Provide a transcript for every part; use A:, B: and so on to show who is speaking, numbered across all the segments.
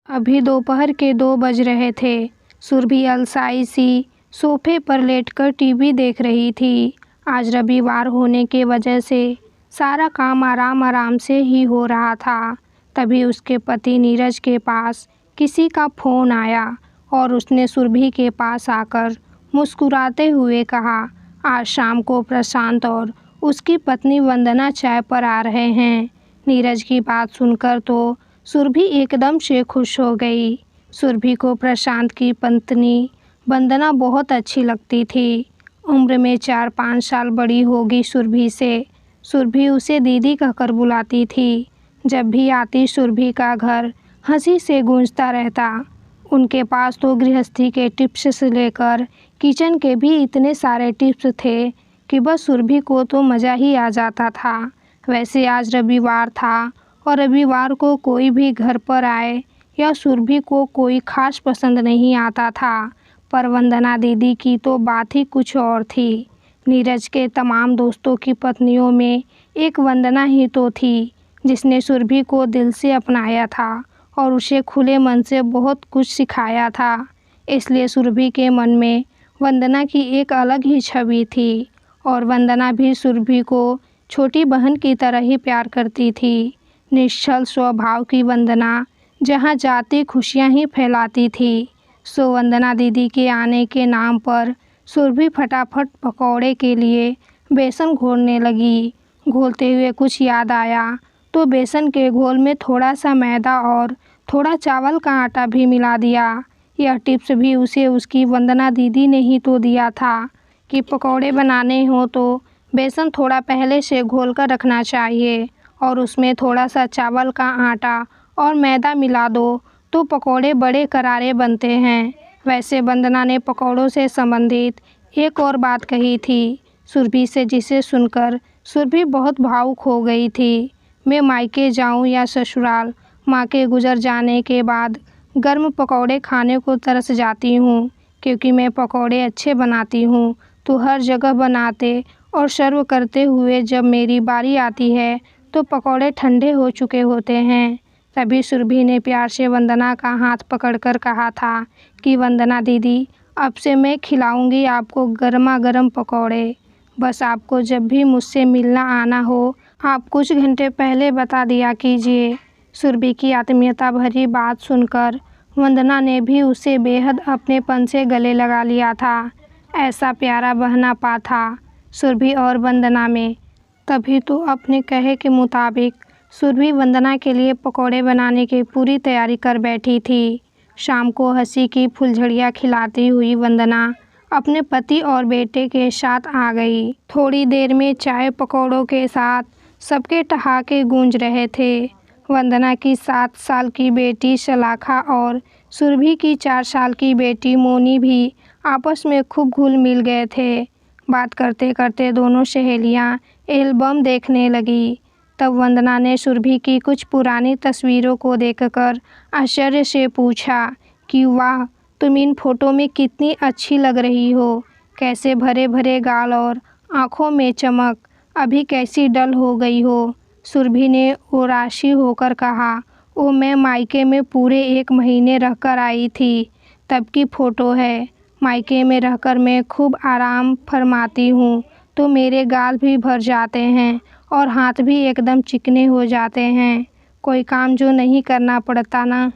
A: अभी दोपहर के 2 बज रहे थे। सुरभि अलसाई सी सोफे पर लेटकर टीवी देख रही थी। आज रविवार होने के वजह से सारा काम आराम आराम से ही हो रहा था। तभी उसके पति नीरज के पास किसी का फ़ोन आया और उसने सुरभि के पास आकर मुस्कुराते हुए कहा, आज शाम को प्रशांत और उसकी पत्नी वंदना चाय पर आ रहे हैं। नीरज की बात सुनकर तो सुरभि एकदम से खुश हो गई। सुरभि को प्रशांत की पत्नी वंदना बहुत अच्छी लगती थी। उम्र में 4-5 साल बड़ी होगी सुरभि से। सुरभि उसे दीदी कहकर बुलाती थी। जब भी आती सुरभि का घर हंसी से गूंजता रहता। उनके पास तो गृहस्थी के टिप्स से लेकर किचन के भी इतने सारे टिप्स थे कि बस सुरभि को तो मज़ा ही आ जाता था। वैसे आज रविवार था और रविवार को कोई भी घर पर आए या सुरभि को कोई ख़ास पसंद नहीं आता था, पर वंदना दीदी की तो बात ही कुछ और थी। नीरज के तमाम दोस्तों की पत्नियों में एक वंदना ही तो थी जिसने सुरभि को दिल से अपनाया था और उसे खुले मन से बहुत कुछ सिखाया था। इसलिए सुरभि के मन में वंदना की एक अलग ही छवि थी और वंदना भी सुरभि को छोटी बहन की तरह ही प्यार करती थी। निश्चल स्वभाव की वंदना जहाँ जाती खुशियाँ ही फैलाती थी। सो वंदना दीदी के आने के नाम पर सुरभि फटाफट पकौड़े के लिए बेसन घोलने लगी। घोलते हुए कुछ याद आया तो बेसन के घोल में थोड़ा सा मैदा और थोड़ा चावल का आटा भी मिला दिया। यह टिप्स भी उसे उसकी वंदना दीदी ने ही तो दिया था कि पकौड़े बनाने हो तो बेसन थोड़ा पहले से घोल कर रखना चाहिए और उसमें थोड़ा सा चावल का आटा और मैदा मिला दो तो पकौड़े बड़े करारे बनते हैं। वैसे वंदना ने पकौड़ों से संबंधित एक और बात कही थी सुरभि से, जिसे सुनकर सुरभि बहुत भावुक हो गई थी। मैं मायके जाऊं या ससुराल, माँ के गुजर जाने के बाद गर्म पकौड़े खाने को तरस जाती हूँ, क्योंकि मैं पकौड़े अच्छे बनाती हूँ तो हर जगह बनाते और सर्व करते हुए जब मेरी बारी आती है तो पकौड़े ठंडे हो चुके होते हैं। तभी सुरभि ने प्यार से वंदना का हाथ पकड़कर कहा था कि वंदना दीदी, अब से मैं खिलाऊंगी आपको गर्मा गर्म पकौड़े। बस आपको जब भी मुझसे मिलना आना हो आप कुछ घंटे पहले बता दिया कीजिए। सुरभि की आत्मीयता भरी बात सुनकर वंदना ने भी उसे बेहद अपनेपन से गले लगा लिया था। ऐसा प्यारा बहनापा था सुरभि और वंदना में। तभी तो अपने कहे के मुताबिक सुरभि वंदना के लिए पकौड़े बनाने की पूरी तैयारी कर बैठी थी। शाम को हंसी की फुलझड़ियाँ खिलाती हुई वंदना अपने पति और बेटे के साथ आ गई। थोड़ी देर में चाय पकौड़ों के साथ सबके ठहाके गूंज रहे थे। वंदना की 7 साल की बेटी शलाखा और सुरभि की 4 साल की बेटी मोनी भी आपस में खूब घुल मिल गए थे। बात करते करते दोनों सहेलियां एल्बम देखने लगी। तब वंदना ने सुरभि की कुछ पुरानी तस्वीरों को देखकर आश्चर्य से पूछा कि वाह, तुम इन फोटो में कितनी अच्छी लग रही हो। कैसे भरे भरे गाल और आँखों में चमक, अभी कैसी डल हो गई हो। सुरभि ने उदासी होकर कहा, ओ मैं मायके में पूरे 1 महीने रहकर आई थी, तब की फ़ोटो है। मायके में रहकर मैं खूब आराम फरमाती हूँ तो मेरे गाल भी भर जाते हैं और हाथ भी एकदम चिकने हो जाते हैं। कोई काम जो नहीं करना पड़ता ना।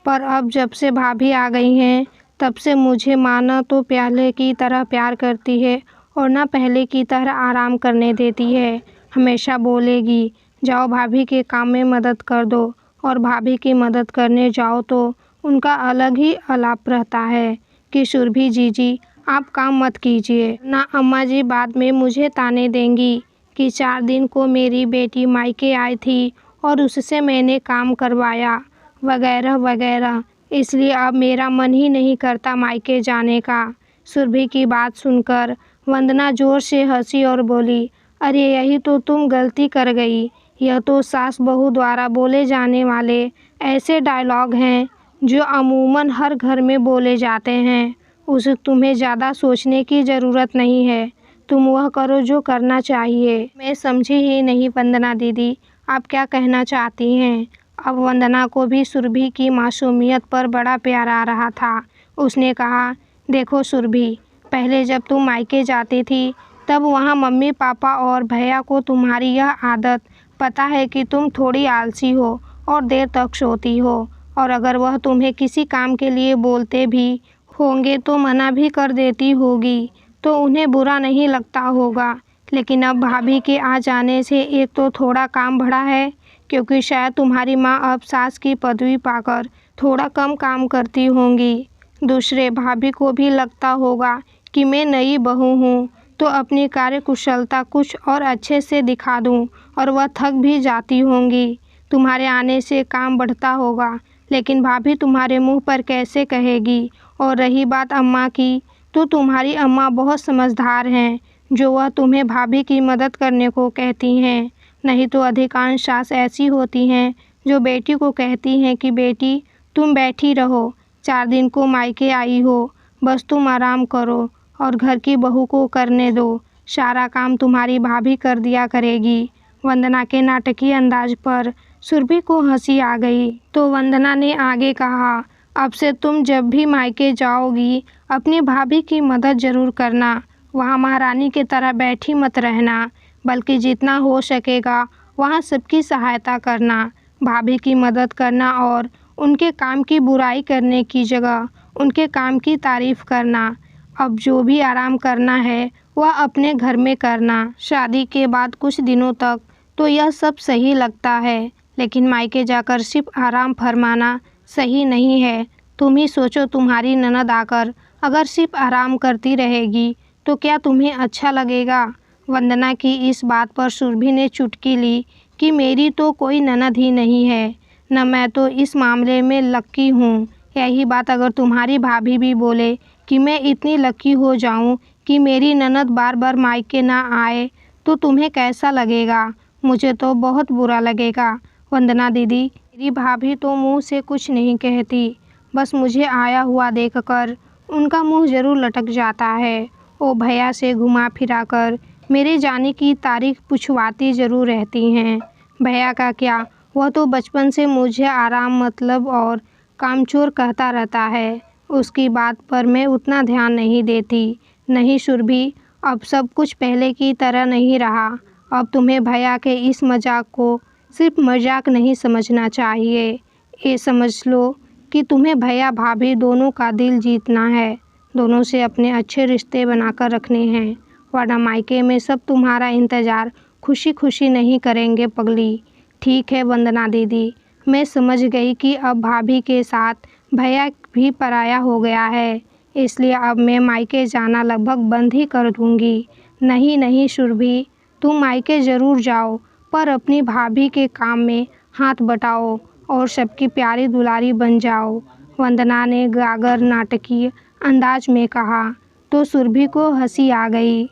A: पर अब जब से भाभी आ गई हैं तब से मुझे माँ न तो पहले की तरह प्यार करती है और न पहले की तरह आराम करने देती है। हमेशा बोलेगी, जाओ भाभी के काम में मदद कर दो, और भाभी की मदद करने जाओ तो उनका अलग ही आलाप रहता है कि सुरभि जीजी आप काम मत कीजिए ना, अम्मा जी बाद में मुझे ताने देंगी कि 4 दिन को मेरी बेटी मायके आई थी और उससे मैंने काम करवाया वगैरह वगैरह, इसलिए अब मेरा मन ही नहीं करता मायके जाने का। सुरभि की बात सुनकर वंदना जोर से हंसी और बोली, अरे यही तो तुम गलती कर गई। यह तो सास बहू द्वारा बोले जाने वाले ऐसे डायलॉग हैं जो अमूमन हर घर में बोले जाते हैं। उसे तुम्हें ज़्यादा सोचने की ज़रूरत नहीं है, तुम वह करो जो करना चाहिए। मैं समझी ही नहीं वंदना दीदी, आप क्या कहना चाहती हैं। अब वंदना को भी सुरभि की मासूमियत पर बड़ा प्यार आ रहा था। उसने कहा, देखो सुरभि, पहले जब तुम मायके जाती थी तब वहाँ मम्मी पापा और भैया को तुम्हारी यह आदत पता है कि तुम थोड़ी आलसी हो और देर तक सोती हो, और अगर वह तुम्हें किसी काम के लिए बोलते भी होंगे तो मना भी कर देती होगी, तो उन्हें बुरा नहीं लगता होगा। लेकिन अब भाभी के आ जाने से एक तो थोड़ा काम बढ़ा है, क्योंकि शायद तुम्हारी माँ अब सास की पदवी पाकर थोड़ा कम काम करती होंगी। दूसरे, भाभी को भी लगता होगा कि मैं नई बहू हूँ तो अपनी कार्यकुशलता कुछ और अच्छे से दिखा दूँ, और वह थक भी जाती होंगी। तुम्हारे आने से काम बढ़ता होगा, लेकिन भाभी तुम्हारे मुंह पर कैसे कहेगी। और रही बात अम्मा की, तो तुम्हारी अम्मा बहुत समझदार हैं, जो वह तुम्हें भाभी की मदद करने को कहती हैं। नहीं तो अधिकांश सास ऐसी होती हैं जो बेटी को कहती हैं कि बेटी तुम बैठी रहो, 4 दिन को मायके आई हो, बस तुम आराम करो और घर की बहू को करने दो, सारा काम तुम्हारी भाभी कर दिया करेगी। वंदना के नाटकीय अंदाज पर सुरभि को हंसी आ गई, तो वंदना ने आगे कहा, अब से तुम जब भी मायके जाओगी अपनी भाभी की मदद ज़रूर करना। वहाँ महारानी की तरह बैठी मत रहना, बल्कि जितना हो सकेगा वहाँ सबकी सहायता करना। भाभी की मदद करना और उनके काम की बुराई करने की जगह उनके काम की तारीफ़ करना। अब जो भी आराम करना है वह अपने घर में करना। शादी के बाद कुछ दिनों तक तो यह सब सही लगता है, लेकिन मायके जाकर सिर्फ आराम फरमाना सही नहीं है। तुम ही सोचो, तुम्हारी ननद आकर अगर सिर्फ आराम करती रहेगी तो क्या तुम्हें अच्छा लगेगा। वंदना की इस बात पर सुरभि ने चुटकी ली कि मेरी तो कोई ननद ही नहीं है, न मैं तो इस मामले में लक्की हूँ। यही बात अगर तुम्हारी भाभी भी बोले कि मैं इतनी लकी हो जाऊँ कि मेरी ननद बार बार मायके ना आए, तो तुम्हें कैसा लगेगा। मुझे तो बहुत बुरा लगेगा। वंदना दीदी, मेरी भाभी तो मुंह से कुछ नहीं कहती, बस मुझे आया हुआ देखकर उनका मुंह ज़रूर लटक जाता है। वो भैया से घुमा फिरा कर मेरे जाने की तारीख पूछवाती ज़रूर रहती हैं। भैया का क्या, वह तो बचपन से मुझे आराम मतलब और कामचोर कहता रहता है। उसकी बात पर मैं उतना ध्यान नहीं देती। नहीं सुरभि, अब सब कुछ पहले की तरह नहीं रहा। अब तुम्हें भैया के इस मजाक को सिर्फ मजाक नहीं समझना चाहिए। ये समझ लो कि तुम्हें भैया भाभी दोनों का दिल जीतना है, दोनों से अपने अच्छे रिश्ते बनाकर रखने हैं, वरना मायके में सब तुम्हारा इंतज़ार खुशी खुशी नहीं करेंगे पगली। ठीक है वंदना दीदी, मैं समझ गई कि अब भाभी के साथ भैया भी पराया हो गया है, इसलिए अब मैं मायके जाना लगभग बंद ही कर दूँगी। नहीं नहीं सुरभि, तुम मायके ज़रूर जाओ, पर अपनी भाभी के काम में हाथ बटाओ और सबकी प्यारी दुलारी बन जाओ। वंदना ने गागर नाटकीय अंदाज में कहा, तो सुरभि को हंसी आ गई।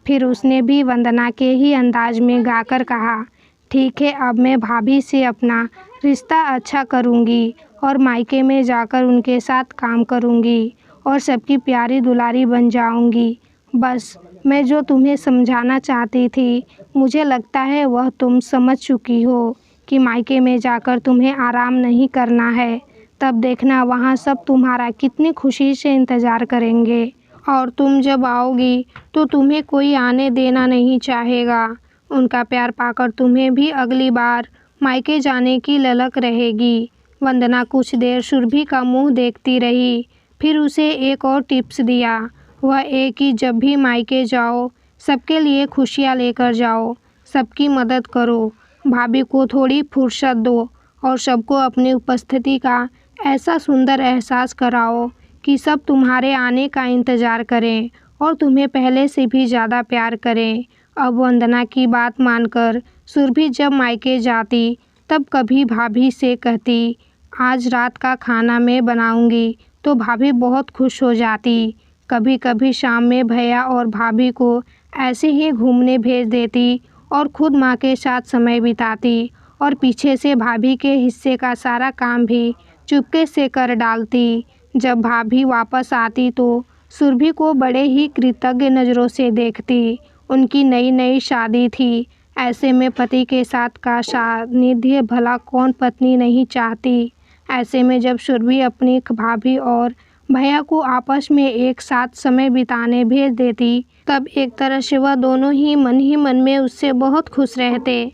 A: फिर उसने भी वंदना के ही अंदाज में गाकर कहा, ठीक है, अब मैं भाभी से अपना रिश्ता अच्छा करूँगी और मायके में जाकर उनके साथ काम करूँगी और सबकी प्यारी दुलारी बन जाऊँगी। बस मैं जो तुम्हें समझाना चाहती थी, मुझे लगता है वह तुम समझ चुकी हो कि मायके में जाकर तुम्हें आराम नहीं करना है। तब देखना वहाँ सब तुम्हारा कितनी खुशी से इंतज़ार करेंगे, और तुम जब आओगी तो तुम्हें कोई आने देना नहीं चाहेगा। उनका प्यार पाकर तुम्हें भी अगली बार मायके जाने की ललक रहेगी। वंदना कुछ देर सुरभि का मुंह देखती रही, फिर उसे एक और टिप्स दिया। वह एक कि जब भी मायके जाओ सबके लिए खुशियाँ लेकर जाओ, सबकी मदद करो, भाभी को थोड़ी फुर्सत दो और सबको अपनी उपस्थिति का ऐसा सुंदर एहसास कराओ कि सब तुम्हारे आने का इंतज़ार करें और तुम्हें पहले से भी ज़्यादा प्यार करें। अब वंदना की बात मानकर सुरभि जब मायके जाती तब कभी भाभी से कहती, आज रात का खाना मैं बनाऊंगी, तो भाभी बहुत खुश हो जाती। कभी कभी शाम में भैया और भाभी को ऐसे ही घूमने भेज देती और खुद माँ के साथ समय बिताती, और पीछे से भाभी के हिस्से का सारा काम भी चुपके से कर डालती। जब भाभी वापस आती तो सुरभि को बड़े ही कृतज्ञ नज़रों से देखती। उनकी नई नई शादी थी, ऐसे में पति के साथ का सानिध्य भला कौन पत्नी नहीं चाहती। ऐसे में जब सुरभि अपनी भाभी और भैया को आपस में एक साथ समय बिताने भेज देती, तब एक तरह से वह दोनों ही मन में उससे बहुत खुश रहते।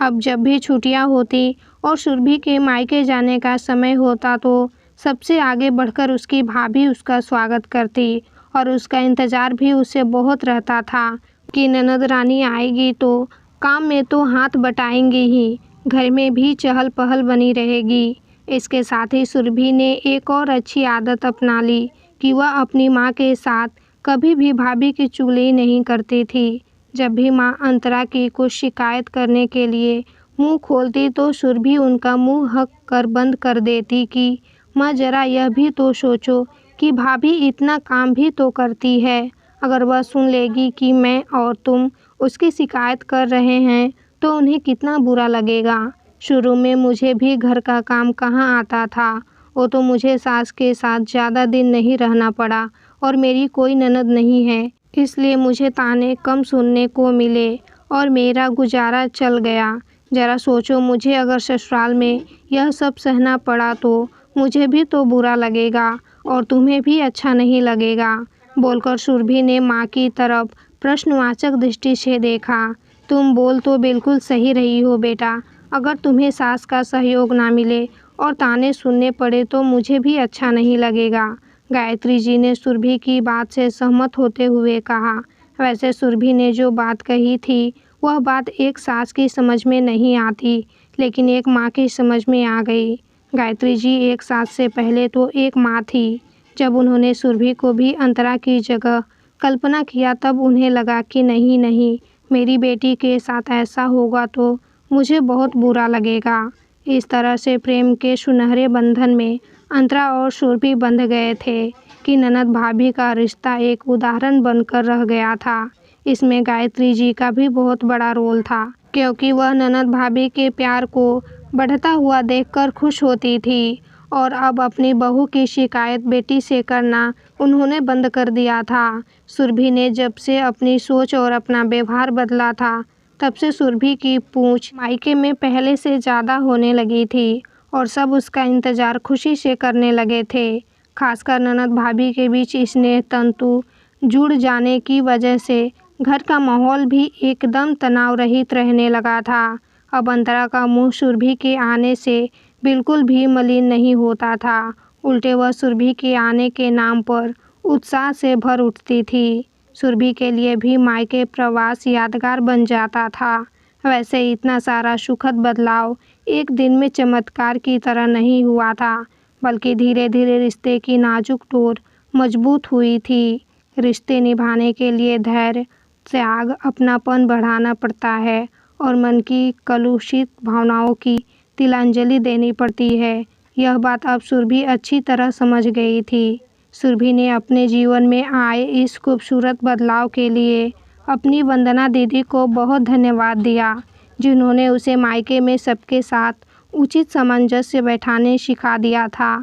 A: अब जब भी छुट्टियां होती और सुरभि के मायके जाने का समय होता तो सबसे आगे बढ़कर उसकी भाभी उसका स्वागत करती और उसका इंतज़ार भी उसे बहुत रहता था कि ननद रानी आएगी तो काम में तो हाथ बटाएंगी ही, घर में भी चहल पहल बनी रहेगी। इसके साथ ही सुरभि ने एक और अच्छी आदत अपना ली कि वह अपनी माँ के साथ कभी भी भाभी की चुगली नहीं करती थी। जब भी माँ अंतरा की कुछ शिकायत करने के लिए मुंह खोलती तो सुरभि उनका मुंह हक कर बंद कर देती कि माँ जरा यह भी तो सोचो कि भाभी इतना काम भी तो करती है। अगर वह सुन लेगी कि मैं और तुम उसकी शिकायत कर रहे हैं तो उन्हें कितना बुरा लगेगा। शुरू में मुझे भी घर का काम कहाँ आता था, वो तो मुझे सास के साथ ज़्यादा दिन नहीं रहना पड़ा और मेरी कोई ननद नहीं है, इसलिए मुझे ताने कम सुनने को मिले और मेरा गुजारा चल गया। ज़रा सोचो, मुझे अगर ससुराल में यह सब सहना पड़ा तो मुझे भी तो बुरा लगेगा और तुम्हें भी अच्छा नहीं लगेगा। बोलकर सुरभि ने माँ की तरफ प्रश्नवाचक दृष्टि से देखा। तुम बोल तो बिल्कुल सही रही हो बेटा, अगर तुम्हें सास का सहयोग ना मिले और ताने सुनने पड़े तो मुझे भी अच्छा नहीं लगेगा। गायत्री जी ने सुरभि की बात से सहमत होते हुए कहा। वैसे सुरभि ने जो बात कही थी वह बात एक सास की समझ में नहीं आती, लेकिन एक माँ की समझ में आ गई। गायत्री जी एक सास से पहले तो एक माँ थी। जब उन्होंने सुरभि को भी अंतरा की जगह कल्पना किया तब उन्हें लगा कि नहीं, मेरी बेटी के साथ ऐसा होगा तो मुझे बहुत बुरा लगेगा। इस तरह से प्रेम के सुनहरे बंधन में अंतरा और सुरभि बंध गए थे कि ननद भाभी का रिश्ता एक उदाहरण बनकर रह गया था। इसमें गायत्री जी का भी बहुत बड़ा रोल था, क्योंकि वह ननद भाभी के प्यार को बढ़ता हुआ देखकर खुश होती थी और अब अपनी बहू की शिकायत बेटी से करना उन्होंने बंद कर दिया था। सुरभि ने जब से अपनी सोच और अपना व्यवहार बदला था, तब से सुरभि की पूछ मायके में पहले से ज़्यादा होने लगी थी और सब उसका इंतज़ार खुशी से करने लगे थे। खासकर ननद भाभी के बीच स्नेह तंतु जुड़ जाने की वजह से घर का माहौल भी एकदम तनाव रहित रहने लगा था। अब अंतरा का मुंह सुरभि के आने से बिल्कुल भी मलिन नहीं होता था, उल्टे वह सुरभि के आने के नाम पर उत्साह से भर उठती थी। सुरभि के लिए भी मायके प्रवास यादगार बन जाता था। वैसे इतना सारा सुखद बदलाव एक दिन में चमत्कार की तरह नहीं हुआ था, बल्कि धीरे धीरे रिश्ते की नाजुक डोर मजबूत हुई थी। रिश्ते निभाने के लिए धैर्य, त्याग, अपनापन बढ़ाना पड़ता है और मन की कलुषित भावनाओं की तिलांजलि देनी पड़ती है। यह बात अब सुरभि अच्छी तरह समझ गई थी। सुरभि ने अपने जीवन में आए इस खूबसूरत बदलाव के लिए अपनी वंदना दीदी को बहुत धन्यवाद दिया, जिन्होंने उसे मायके में सबके साथ उचित सामंजस्य बैठाने सिखा दिया था।